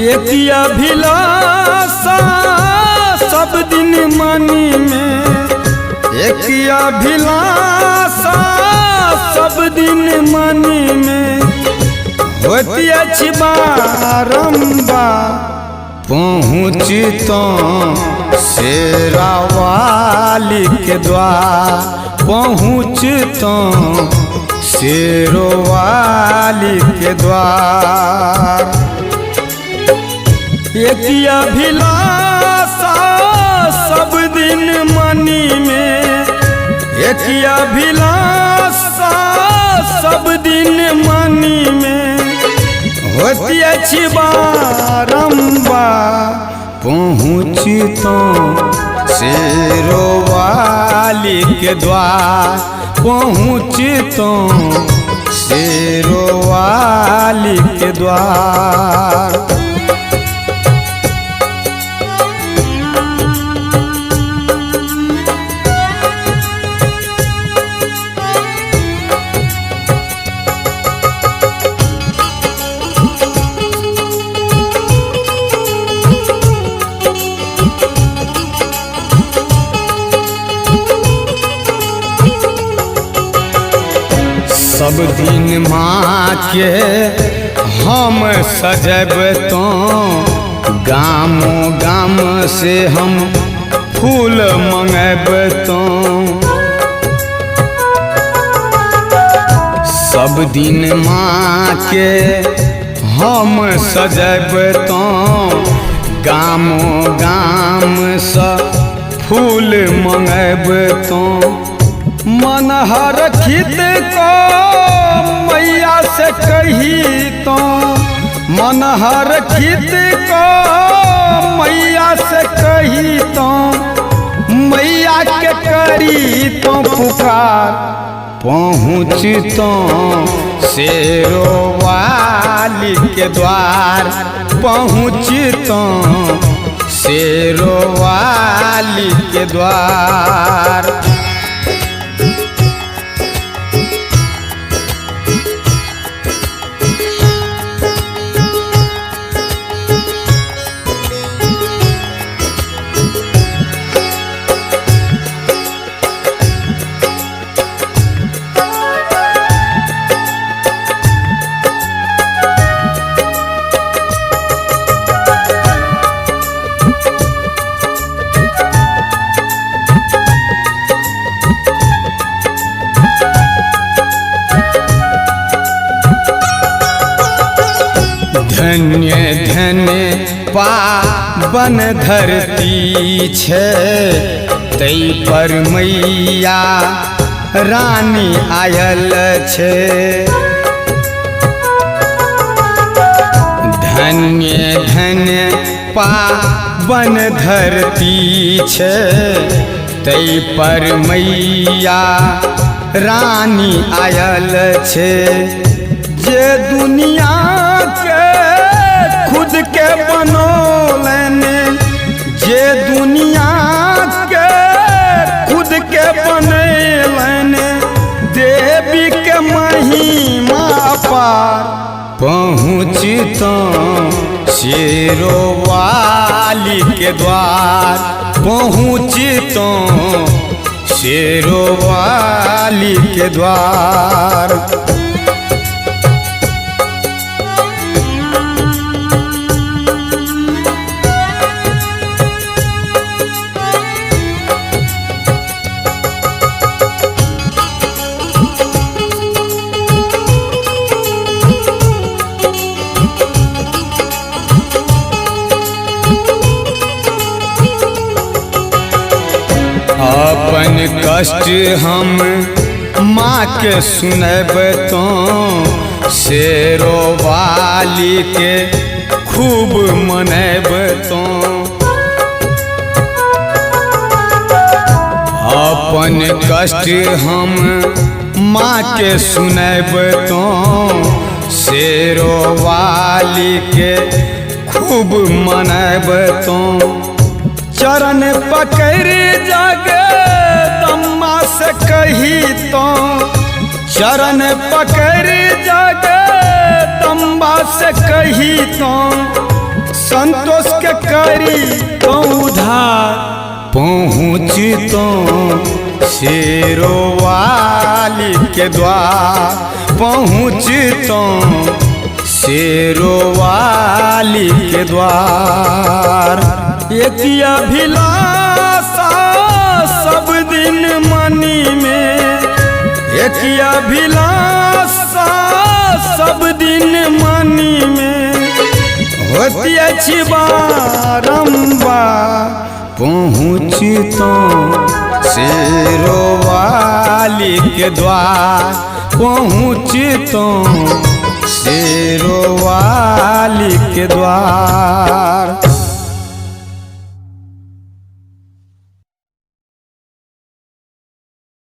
एक अभिलाषा सब दिन मनी में, एक अभिलाषा सब दिन मनी में, होती अछि बारंबार पहुँचता शेरावाली के द्वार, पहुँचता शेरावाली के द्वार। एक अभिलाषा सब दिन मनी में, एक अभिलाषा सब दिन मनी में, होती अछि बारंबार पहुँचता शेरावाली के द्वार, पहुँचता शेरावाली के द्वार। सब दिन माँ के हम सजब तो, गामो गाम से हम फूल मंगब तो। सब दिन माँ के हम सजब तो, गामो गाम से फूल मंगब तो। मन हर खित को मैया से कही तो, मन हर खित को मैया से कही तो, मैया के करी तो पुकार, पहुँचता शेरावाली के द्वार, पहुँचता शेरावाली के द्वार। धन्य धन्य पावन धरती छे, तै पर मैया रानी आयल छे। धन्य धन्य पावन धरती छे, तै पर मैया रानी आयल छे। जे दुनिया के खुद के बनौलने, जे दुनिया के खुद के बनैलने, देवी के महिमा पार, पहुँचता शेरावाली के द्वार, पहुँचता शेरावाली के द्वार। अपन कष्ट हम माँ के सुनब तो, शेरावाली के खूब मनब तो। अपन कष्ट हम माँ के सुनब तो, शेरावाली के खूब मनब तो। चरण पकड़ जगदम्बा से कही तो, चरण पकड़ जगदम्बा से कही तो, संतोष के करी तो उधार पहुँचतो शेरोवाली के द्वार पहुँचतो शेरोवाली के द्वार। एक अभिलाषा सब दिन मनी में एक अभिलाषा सब दिन मनी में होती अच्छी बारंबार पहुँचतो शेरोवाली के द्वार पहुँचतो शेरोवाली के द्वार।